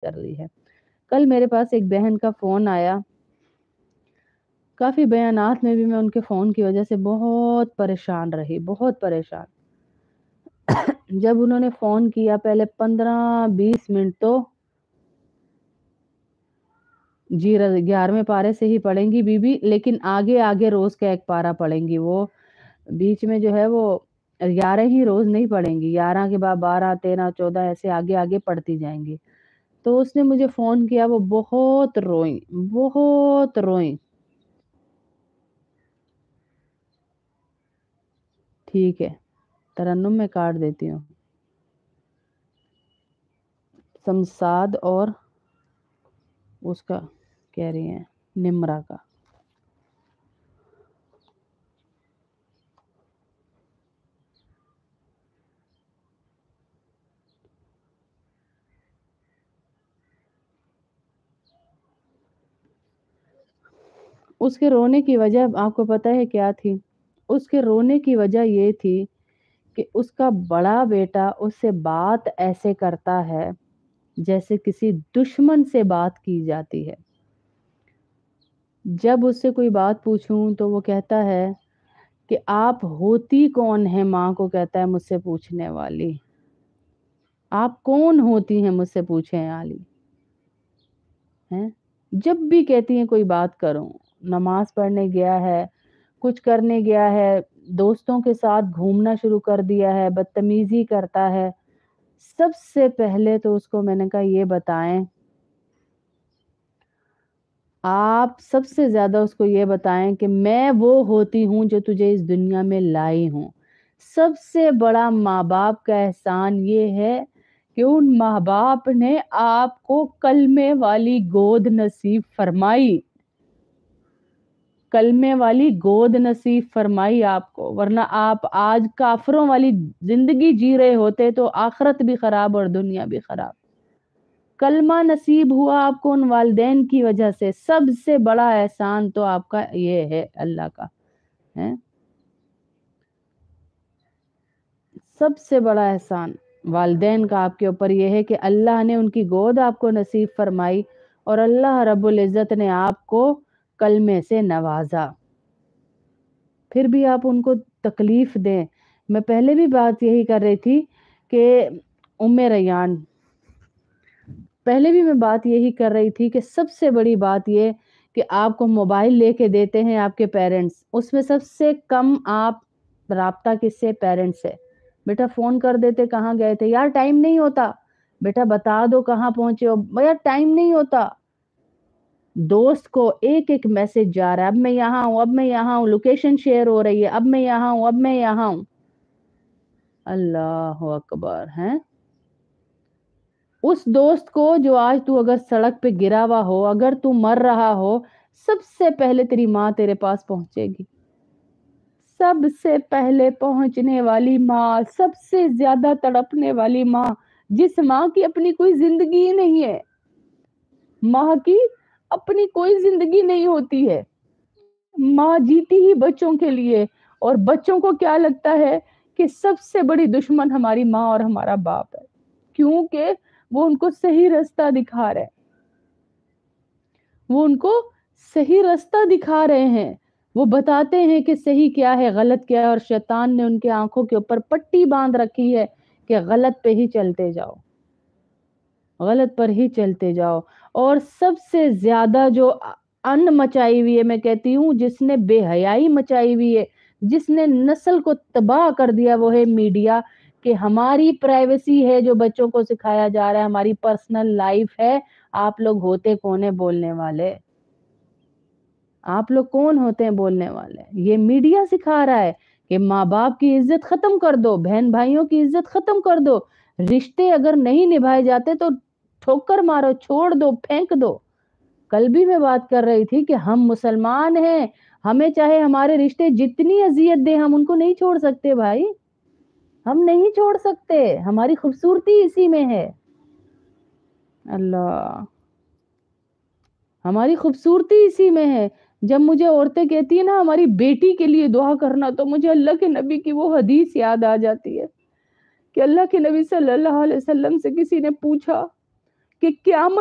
کر لی ہے۔ کل میرے پاس ایک بہن کا فون آیا، کافی بیانات میں بھی میں ان کے فون کی وجہ سے بہت پریشان رہی، بہت پریشان۔ جب انہوں نے فون کیا پہلے 15-20 منٹ تو جی 11ویں پارے سے ہی پڑھیں گی بی بی، لیکن آگے آگے روز کا ایک پارا پڑھیں گی، وہ بیچ میں جو ہے وہ 11 ہی روز نہیں پڑھیں گی، 11 کے بعد 12 13 14 ایسے آگے آگے پڑھتی جائیں گی۔ تو اس نے مجھے فون کیا، وہ بہت روئیں، بہت روئیں۔ ٹھیک ہے، ترنم میں کاٹ دیتی ہوں۔ سمساد اور اس کا کہہ رہی ہیں نمرا کا۔ اس کے رونے کی وجہ آپ کو پتہ ہے کیا تھی؟ اس کے رونے کی وجہ یہ تھی کہ اس کا بڑا بیٹا اس سے بات ایسے کرتا ہے جیسے کسی دشمن سے بات کی جاتی ہے۔ جب اس سے کوئی بات پوچھوں تو وہ کہتا ہے کہ آپ ہوتی کون ہیں، ماں کو کہتا ہے مجھ سے پوچھنے والی، آپ کون ہوتی ہیں مجھ سے پوچھنے والی ہیں؟ جب بھی کہتی ہیں کوئی بات کروں، نماز پڑھنے گیا ہے، کچھ کرنے گیا ہے، دوستوں کے ساتھ گھومنا شروع کر دیا ہے، بدتمیزی کرتا ہے، سب سے پہلے تو اس کو میں نے کہا یہ بتائیں، آپ سب سے زیادہ اس کو یہ بتائیں کہ میں وہ ہوتی ہوں جو تجھے اس دنیا میں لائی ہوں۔ سب سے بڑا ماں باپ کا احسان یہ ہے کہ ان ماں باپ نے آپ کو کلمے والی گود نصیب فرمائی، کلمے والی گود نصیب فرمائی آپ کو، ورنہ آپ آج کافروں والی زندگی جی رہے ہوتے تو آخرت بھی خراب اور دنیا بھی خراب۔ کلمہ نصیب ہوا آپ کو ان والدین کی وجہ سے، سب سے بڑا احسان تو آپ کا یہ ہے اللہ کا ہے، سب سے بڑا احسان والدین کا آپ کے اوپر یہ ہے کہ اللہ نے ان کی گود آپ کو نصیب فرمائی اور اللہ رب العزت نے آپ کو کلمے سے نوازا۔ پھر بھی آپ ان کو تکلیف دیں۔ میں پہلے بھی بات یہی کر رہی تھی کہ ریان، پہلے بھی میں بات یہی کر رہی تھی کہ سب سے بڑی بات یہ کہ آپ کو موبائل لے کے دیتے ہیں آپ کے پیرنٹس، اس میں سب سے کم آپ رابطہ کس سے؟ پیرنٹس سے۔ بیٹا فون کر دیتے کہاں گئے تھے، یار ٹائم نہیں ہوتا، بیٹا بتا دو کہاں پہنچے ہو، یار ٹائم نہیں ہوتا۔ دوست کو ایک ایک میسج جا رہا ہے، اب میں یہاں ہوں، اب میں یہاں ہوں، لوکیشن شیئر ہو رہی ہے، اب میں یہاں ہوں، اب میں یہاں ہوں۔ اللہ اکبر ہیں۔ اس دوست کو جو آج تو اگر سڑک پہ گرا ہوا ہو، اگر تو مر رہا ہو، سب سے پہلے تیری ماں تیرے پاس پہنچے گی، سب سے پہلے پہنچنے والی ماں، سب سے زیادہ تڑپنے والی ماں، جس ماں کی اپنی کوئی زندگی ہی نہیں ہے، ماں کی اپنی کوئی زندگی نہیں ہوتی ہے، ماں جیتی ہی بچوں کے لیے، اور بچوں کو کیا لگتا ہے کہ سب سے بڑی دشمن ہماری ماں اور ہمارا باپ ہے، کیونکہ وہ ان کو صحیح راستہ دکھا رہے ہیں، وہ ان کو صحیح راستہ دکھا رہے ہیں، وہ بتاتے ہیں کہ صحیح کیا ہے غلط کیا ہے، اور شیطان نے ان کے آنکھوں کے اوپر پٹی باندھ رکھی ہے کہ غلط پہ ہی چلتے جاؤ، غلط پر ہی چلتے جاؤ۔ اور سب سے زیادہ جو ان مچائی ہوئی ہے، میں کہتی ہوں جس نے بے حیائی مچائی ہوئی ہے، جس نے نسل کو تباہ کر دیا، وہ ہے میڈیا، کہ ہماری پرائیویسی ہے جو بچوں کو سکھایا جا رہا ہے، ہماری پرسنل لائف ہے، آپ لوگ ہوتے کون ہیں بولنے والے، آپ لوگ کون ہوتے ہیں بولنے والے؟ یہ میڈیا سکھا رہا ہے کہ ماں باپ کی عزت ختم کر دو، بہن بھائیوں کی عزت ختم کر دو، رشتے اگر نہیں نبھائے جاتے تو ٹھوکر مارو، چھوڑ دو، پھینک دو۔ کل بھی میں بات کر رہی تھی کہ ہم مسلمان ہیں، ہمیں چاہے ہمارے رشتے جتنی اذیت دیں ہم ان کو نہیں چھوڑ سکتے بھائی، ہم نہیں چھوڑ سکتے، ہماری خوبصورتی اسی میں ہے۔ اللہ، ہماری خوبصورتی اسی میں ہے۔ جب مجھے عورتیں کہتی ہیں نا ہماری بیٹی کے لیے دعا کرنا، تو مجھے اللہ کے نبی کی وہ حدیث یاد آ جاتی ہے کہ اللہ کے نبی صلی اللہ علیہ وسلم سے کسی نے پوچھا کہ قیامت